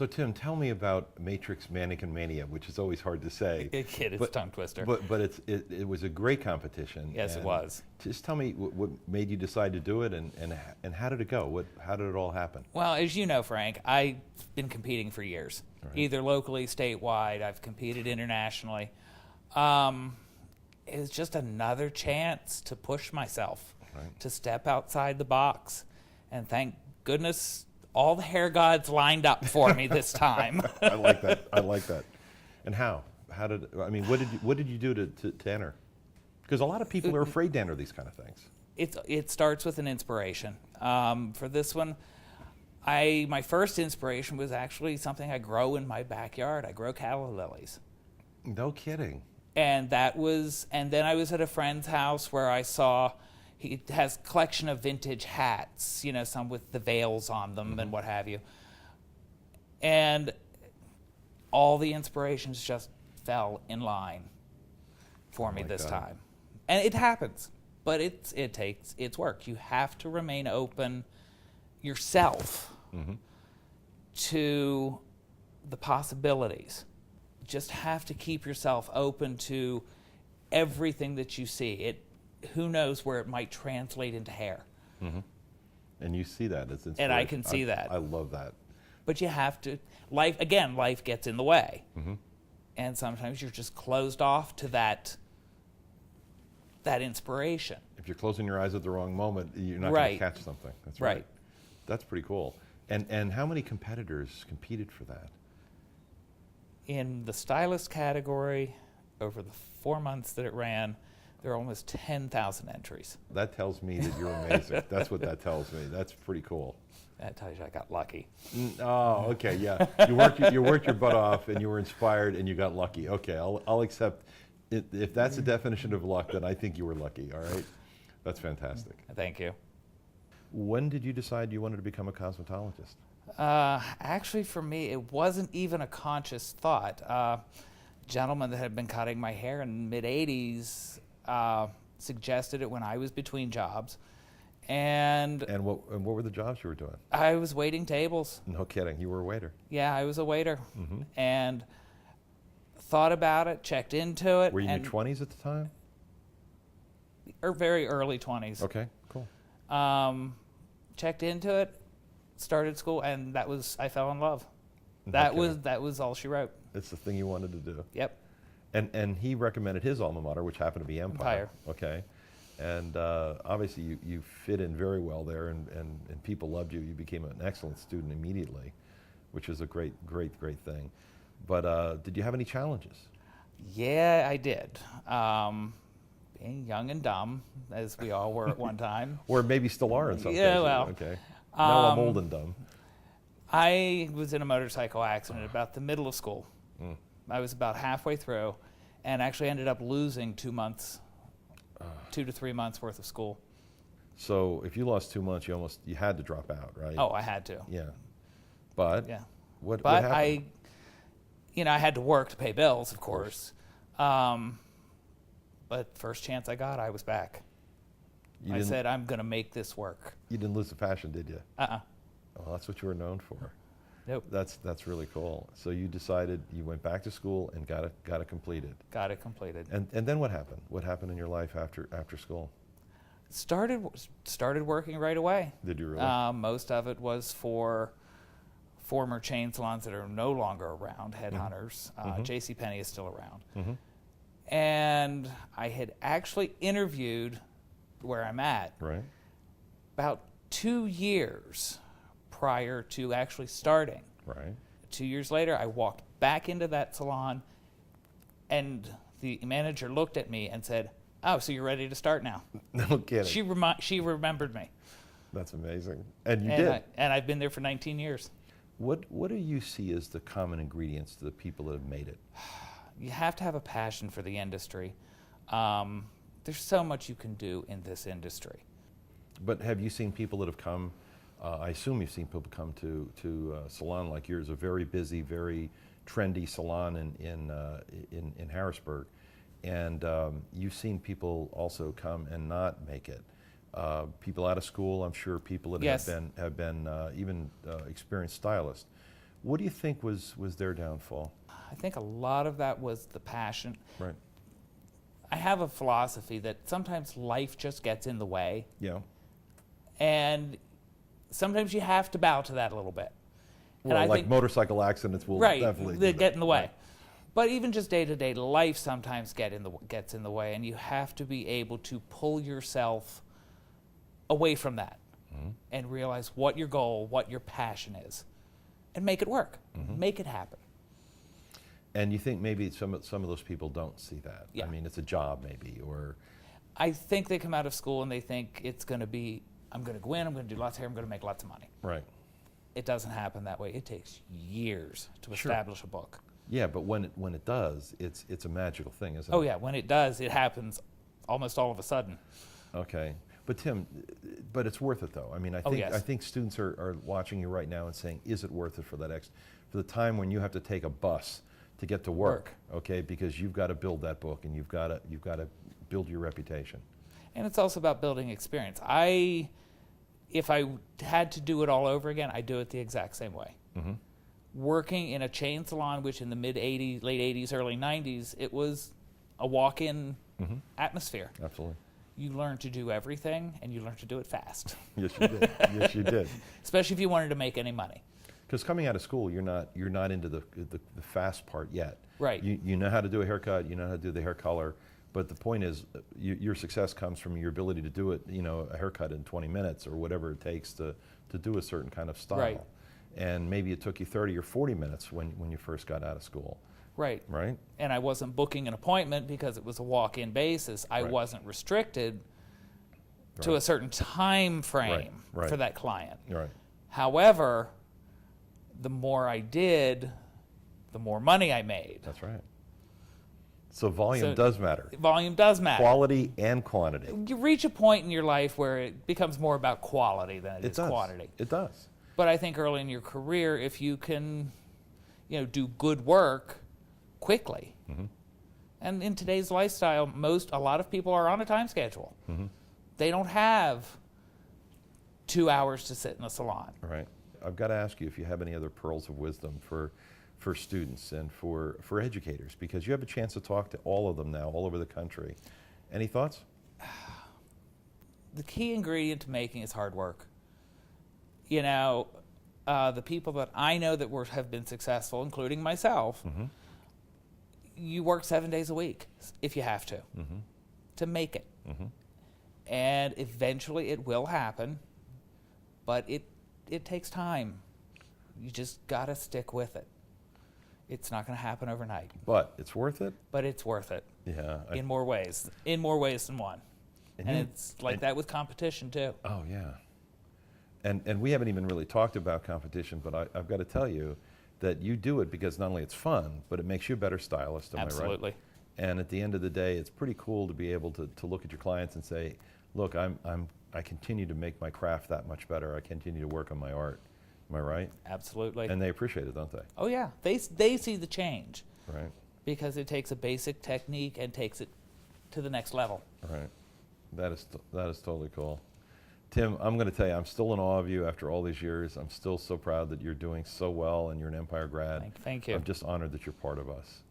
So Tim, tell me about Matrix Mannequin Mania, which is always hard to say. It's a tongue twister. But it was a great competition. Yes, it was. Just tell me what made you decide to do it, and how did it go? How did it all happen? Well, as you know, Frank, I've been competing for years, Right. either locally, statewide. I've competed internationally. It was just another chance to push myself, Right. to step outside the box, and thank goodness all the hair gods lined up for me this time. I like that. I like that. And how? What did you do to enter? Because a lot of people are afraid to enter these kind of things. It starts with an inspiration. For this one, my first inspiration was actually something I grow in my backyard. I grow calla lilies. No kidding. And then I was at a friend's house where I saw he has a collection of vintage hats, some with the veils on them and what have you. And all the inspirations just fell in line for me this time. And it happens, but it takes work. You have to remain open yourself to the possibilities. Just have to keep yourself open to everything that you see. Who knows where it might translate into hair. And you see that as inspiration. And I can see that. I love that. But you have to, life gets in the way. And sometimes you're just closed off to that inspiration. If you're closing your eyes at the wrong moment, you're not going Right. to catch something. That's right. That's pretty cool. And how many competitors competed for that? In the stylist category, over the 4 months that it ran, there are almost 10,000 entries. That tells me that you're amazing. That's what that tells me. That's pretty cool. That tells you I got lucky. Oh, okay, yeah. You worked your butt off, and you were inspired, and you got lucky. Okay, I'll accept it. If that's the definition of luck, then I think you were lucky. All right, that's fantastic. Thank you. When did you decide you wanted to become a cosmetologist? Actually, for me, it wasn't even a conscious thought. A gentleman that had been cutting my hair in the mid-'80s suggested it when I was between jobs. And what were the jobs you were doing? I was waiting tables. No kidding, you were a waiter. Yeah, I was a waiter. And thought about it, checked into it. Were you in your 20s at the time? Or very early 20s. Okay, cool. Checked into it, started school, and I fell in love. No That kidding. was all she wrote. It's the thing you wanted to do. Yep. And he recommended his alma mater, which happened to be Empire. Okay. And obviously you fit in very well there, and people loved you. You became an excellent student immediately, which is a great thing. But did you have any challenges? Yeah, I did. Being young and dumb, as we all were at one time. Or maybe still are in some cases. Yeah, well. Okay. Now I'm old and dumb. I was in a motorcycle accident about the middle of school. I was about halfway through, and actually ended up losing 2 months, 2 to 3 months worth of school. So if you lost 2 months, you had to drop out, right? Oh, I had to. Yeah. But Yeah. what But happened? I had to work to pay bills, of course. But first chance I got, I was back. I said, I'm going to make this work. You didn't lose the passion, did you? Uh-uh. Oh, that's what you were known for. Nope. That's really cool. So you decided you went back to school and got it completed. Got it completed. And then what happened? What happened in your life after school? Started working right away. Did you really? Most of it was for former chain salons that are no longer around, headhunters. JCPenney is still around. And I had actually interviewed where I'm at Right. about 2 years prior to actually starting. Right. 2 years later, I walked back into that salon, and the manager looked at me and said, "Oh, so you're ready to start now?" No kidding. She remembered me. That's amazing. And you did. And I've been there for 19 years. What do you see as the common ingredients to the people that have made it? You have to have a passion for the industry. There's so much you can do in this industry. But have you seen people that have come? I assume you've seen people come to a salon like yours, a very busy, very trendy salon in Harrisburg, and you've seen people also come and not make it. People out of school, I'm sure, people that Yes. have been even experienced stylists. What do you think was their downfall? I think a lot of that was the passion. Right. I have a philosophy that sometimes life just gets in the way. Yeah. And sometimes you have to bow to that a little bit. Well, and I like think, motorcycle accidents will right, definitely they get in the way. Right. But even just day-to-day life sometimes gets in the way, and you have to be able to pull yourself away from that and realize what your goal, what your passion is, and make it work, make it happen. And you think maybe some of those people don't see that? Yeah. I mean, it's a job maybe, or... I think they come out of school and they think it's going to be, I'm going to go in, I'm going to do lots of hair, I'm going to make lots of money. Right. It doesn't happen that way. It takes years to establish a book. Yeah, but when it does, it's a magical thing, isn't it? Oh yeah, when it does, it happens almost all of a sudden. Okay. But Tim, but it's worth it though. I mean, I think students are watching you right now and saying, is it worth it for for the time when you have to take a bus to get to work, okay? Because you've got to build that book and you've got to build your reputation. And it's also about building experience. If I had to do it all over again, I'd do it the exact same way. Working in a chain salon, which in the mid-'80s, late 80s, early 90s, it was a walk-in atmosphere. Absolutely. You learn to do everything, and you learn to do it fast. Yes, you did. Yes, you did. Especially if you wanted to make any money. Because coming out of school, you're not into the fast part yet. Right. You know how to do a haircut. You know how to do the hair color. But the point is, your success comes from your ability to do it. You know, a haircut in 20 minutes or whatever it takes to do a certain kind of style. Right. And maybe it took you 30 or 40 minutes when you first got out of school. Right. Right. And I wasn't booking an appointment because it was a walk-in basis. I wasn't restricted to a certain time frame for that client. Right. However, the more I did, the more money I made. That's right. So volume does matter. Volume does matter. Quality and quantity. You reach a point in your life where it becomes more about quality than it is quantity. It does. But I think early in your career, if you can, do good work quickly, and in today's lifestyle, a lot of people are on a time schedule. They don't have 2 hours to sit in a salon. Right. I've got to ask you if you have any other pearls of wisdom for students and for educators, because you have a chance to talk to all of them now, all over the country. Any thoughts? The key ingredient to making is hard work. The people that I know that have been successful, including myself, you work 7 days a week if you have to make it. And eventually it will happen, but it takes time. You just got to stick with it. It's not going to happen overnight. But it's worth it? But it's worth it. Yeah. In more ways than one. And it's like that with competition too. Oh, yeah. And we haven't even really talked about competition, but I've got to tell you that you do it because not only it's fun, but it makes you a better stylist, am I right? Absolutely. And at the end of the day, it's pretty cool to be able to look at your clients and say, look, I continue to make my craft that much better. I continue to work on my art. Am I right? Absolutely. And they appreciate it, don't they? Oh yeah, they see the change. Right. Because it takes a basic technique and takes it to the next level. Right. That is totally cool. Tim, I'm going to tell you, I'm still in awe of you after all these years. I'm still so proud that you're doing so well and you're an Empire grad. Thank you. I'm just honored that you're part of us.